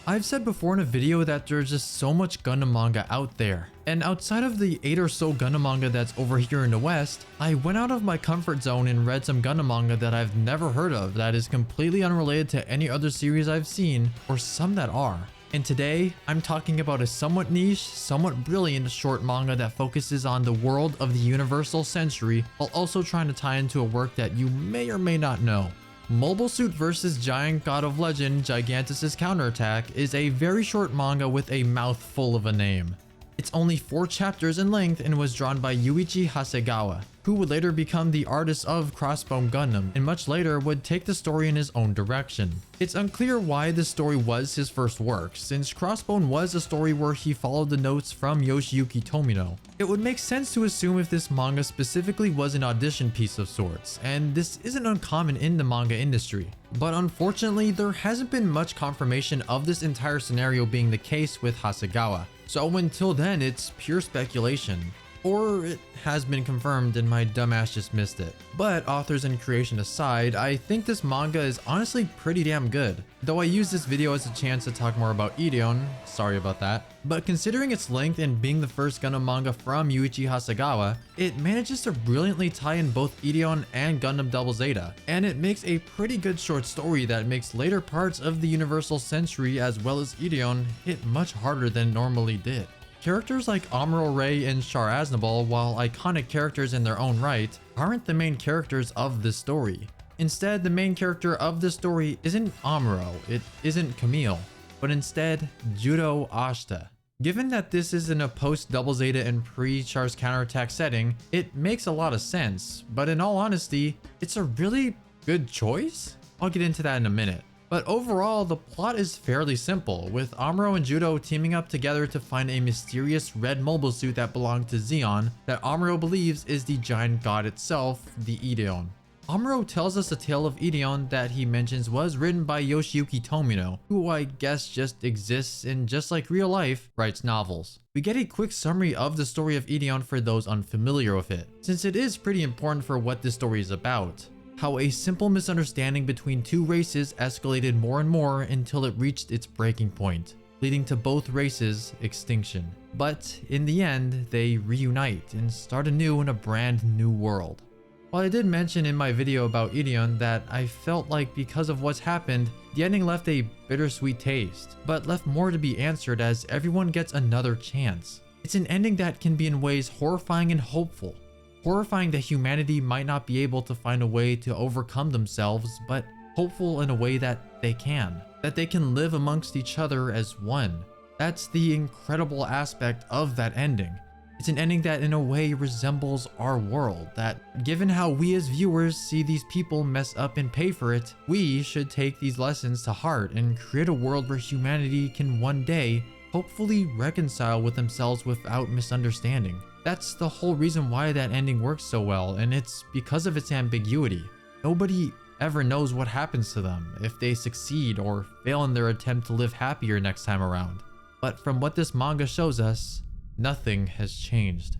I've said before in a video that there's just so much Gundam manga out there. And outside of the 8 or so Gundam manga that's over here in the West, I went out of my comfort zone and read some Gundam manga that I've never heard of that is completely unrelated to any other series I've seen, or some that are. And today, I'm talking about a somewhat niche, somewhat brilliant short manga that focuses on the world of the Universal Century while also trying to tie into a work that you may or may not know. Mobile Suit vs. Giant God of Legend Gigantus' Counterattack is a very short manga with a mouthful of a name. It's only 4 chapters in length and was drawn by Yuichi Hasegawa, who would later become the artist of Crossbone Gundam and much later would take the story in his own direction. It's unclear why this story was his first work, since Crossbone was a story where he followed the notes from Yoshiyuki Tomino. It would make sense to assume if this manga specifically was an audition piece of sorts, and this isn't uncommon in the manga industry. But unfortunately, there hasn't been much confirmation of this entire scenario being the case with Hasegawa, so until then it's pure speculation. Or it has been confirmed and my dumbass just missed it. But authors and creation aside, I think this manga is honestly pretty damn good. Though I use this video as a chance to talk more about Ideon, sorry about that. But considering its length and being the first Gundam manga from Yuichi Hasegawa, it manages to brilliantly tie in both Ideon and Gundam Double Zeta. And it makes a pretty good short story that makes later parts of the Universal Century as well as Ideon hit much harder than it normally did. Characters like Amuro Ray and Char Aznable, while iconic characters in their own right, aren't the main characters of this story. Instead, the main character of this story isn't Amuro, it isn't Camille, but instead Judo Ashita. Given that this is in a post-Double Zeta and pre-Char's Counterattack setting, it makes a lot of sense, but in all honesty, it's a really good choice? I'll get into that in a minute. But overall, the plot is fairly simple, with Amuro and Judo teaming up together to find a mysterious red mobile suit that belonged to Zeon that Amuro believes is the giant god itself, the Ideon. Amuro tells us a tale of Ideon that he mentions was written by Yoshiyuki Tomino, who I guess just exists and just like real life, writes novels. We get a quick summary of the story of Ideon for those unfamiliar with it, since it is pretty important for what this story is about. How a simple misunderstanding between 2 races escalated more and more until it reached its breaking point, leading to both races' extinction. But in the end, they reunite and start anew in a brand new world. While I did mention in my video about Ideon that I felt like because of what's happened, the ending left a bittersweet taste, but left more to be answered as everyone gets another chance. It's an ending that can be in ways horrifying and hopeful. Horrifying that humanity might not be able to find a way to overcome themselves, but hopeful in a way that they can live amongst each other as one. That's the incredible aspect of that ending. It's an ending that in a way resembles our world, that given how we as viewers see these people mess up and pay for it, we should take these lessons to heart and create a world where humanity can one day hopefully reconcile with themselves without misunderstanding. That's the whole reason why that ending works so well, and it's because of its ambiguity. Nobody ever knows what happens to them, if they succeed or fail in their attempt to live happier next time around. But from what this manga shows us, nothing has changed.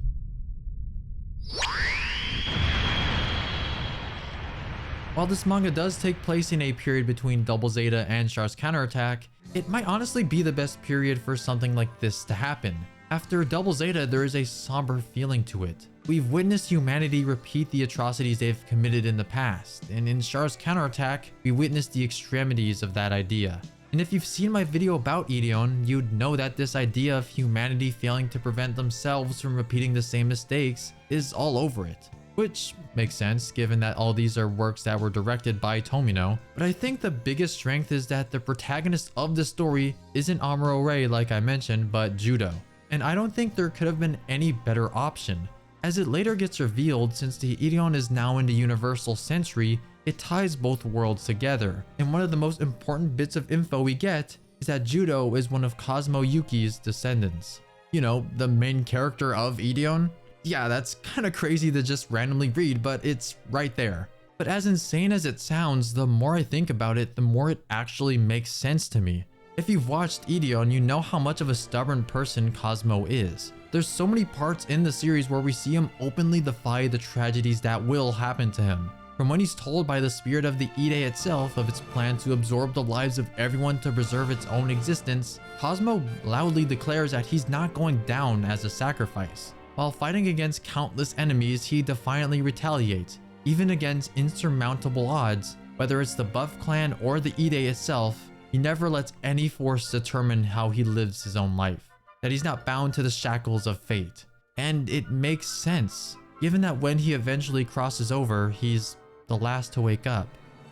While this manga does take place in a period between Double Zeta and Char's Counterattack, it might honestly be the best period for something like this to happen. After Double Zeta, there is a somber feeling to it. We've witnessed humanity repeat the atrocities they've committed in the past, and in Char's Counterattack, we witnessed the extremities of that idea. And if you've seen my video about Ideon, you'd know that this idea of humanity failing to prevent themselves from repeating the same mistakes is all over it. Which makes sense given that all these are works that were directed by Tomino, but I think the biggest strength is that the protagonist of the story isn't Amuro Ray like I mentioned, but Judo. And I don't think there could have been any better option. As it later gets revealed, since the Ideon is now in the Universal Century, it ties both worlds together. And one of the most important bits of info we get is that Judo is one of Cosmo Yuki's descendants. You know, the main character of Ideon? Yeah, that's kind of crazy to just randomly read, but it's right there. But as insane as it sounds, the more I think about it, the more it actually makes sense to me. If you've watched Ideon, you know how much of a stubborn person Cosmo is. There's so many parts in the series where we see him openly defy the tragedies that will happen to him. From when he's told by the spirit of the Ide itself of its plan to absorb the lives of everyone to preserve its own existence, Cosmo loudly declares that he's not going down as a sacrifice. While fighting against countless enemies, he defiantly retaliates, even against insurmountable odds. Whether it's the Buff Clan or the Ide itself, he never lets any force determine how he lives his own life, that he's not bound to the shackles of fate. And it makes sense, given that when he eventually crosses over, he's the last to wake up.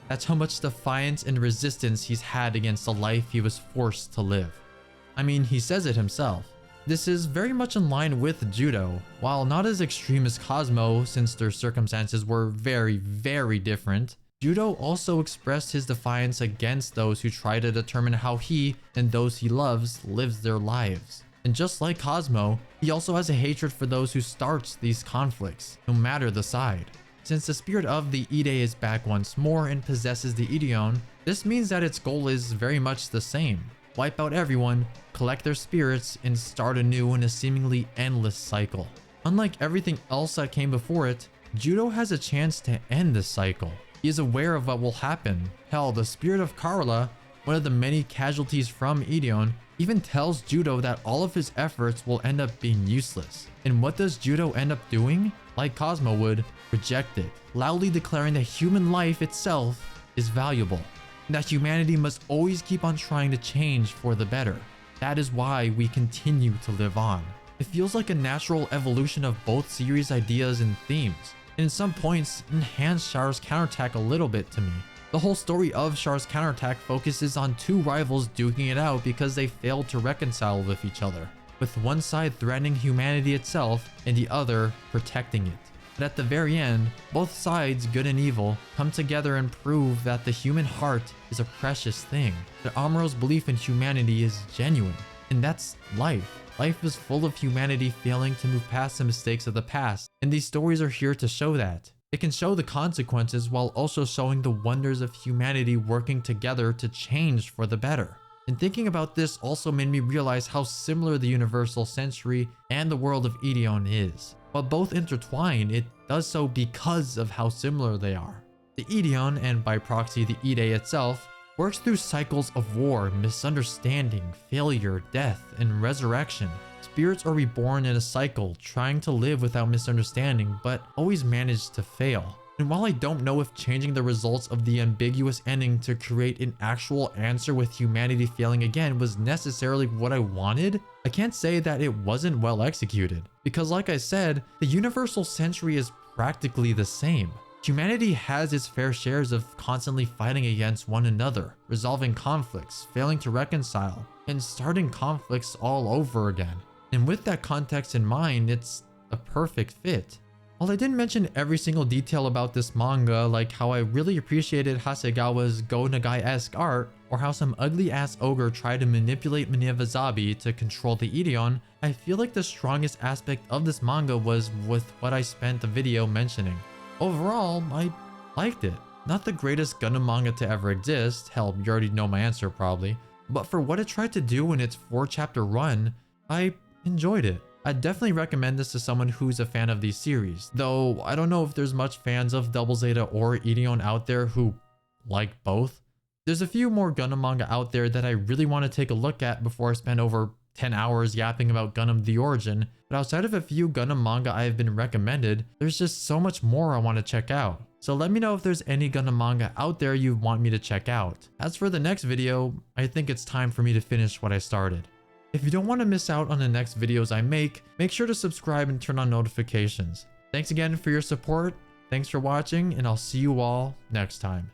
That's how much defiance and resistance he's had against the life he was forced to live. I mean, he says it himself. This is very much in line with Judo. While not as extreme as Cosmo, since their circumstances were very, very different, Judo also expressed his defiance against those who try to determine how he and those he loves lives their lives. And just like Cosmo, he also has a hatred for those who starts these conflicts, no matter the side. Since the spirit of the Ide is back once more and possesses the Ideon, this means that its goal is very much the same. Wipe out everyone, collect their spirits, and start anew in a seemingly endless cycle. Unlike everything else that came before it, Judo has a chance to end this cycle. He is aware of what will happen. Hell, the spirit of Carla, one of the many casualties from Ideon, even tells Judo that all of his efforts will end up being useless. And what does Judo end up doing? Like Cosmo would, reject it, loudly declaring that human life itself is valuable, and that humanity must always keep on trying to change for the better. That is why we continue to live on. It feels like a natural evolution of both series' ideas and themes, and in some points enhanced Char's counterattack a little bit to me. The whole story of Char's counterattack focuses on two rivals duking it out because they failed to reconcile with each other, with one side threatening humanity itself and the other protecting it. But at the very end, both sides, good and evil, come together and prove that the human heart is a precious thing, that Amuro's belief in humanity is genuine, and that's life. Life is full of humanity failing to move past the mistakes of the past, and these stories are here to show that. It can show the consequences while also showing the wonders of humanity working together to change for the better. And thinking about this also made me realize how similar the Universal Century and the world of Ideon is. While both intertwine, it does so because of how similar they are. The Ideon, and by proxy the Ide itself, works through cycles of war, misunderstanding, failure, death, and resurrection. Spirits are reborn in a cycle, trying to live without misunderstanding, but always manage to fail. And while I don't know if changing the results of the ambiguous ending to create an actual answer with humanity failing again was necessarily what I wanted, I can't say that it wasn't well executed. Because like I said, the Universal Century is practically the same. Humanity has its fair shares of constantly fighting against one another, resolving conflicts, failing to reconcile, and starting conflicts all over again. And with that context in mind, it's a perfect fit. While I didn't mention every single detail about this manga, like how I really appreciated Hasegawa's Go Nagai-esque art, or how some ugly-ass ogre tried to manipulate Minevazabi to control the Ideon, I feel like the strongest aspect of this manga was with what I spent the video mentioning. Overall, I liked it. Not the greatest Gundam manga to ever exist, hell, you already know my answer probably, but for what it tried to do in its 4-chapter run, I enjoyed it. I'd definitely recommend this to someone who's a fan of these series, though I don't know if there's much fans of Double Zeta or Ideon out there who like both. There's a few more Gundam manga out there that I really want to take a look at before I spend over 10 hours yapping about Gundam The Origin, but outside of a few Gundam manga I have been recommended, there's just so much more I want to check out. So let me know if there's any Gundam manga out there you want me to check out. As for the next video, I think it's time for me to finish what I started. If you don't want to miss out on the next videos I make sure to subscribe and turn on notifications. Thanks again for your support, thanks for watching, and I'll see you all next time.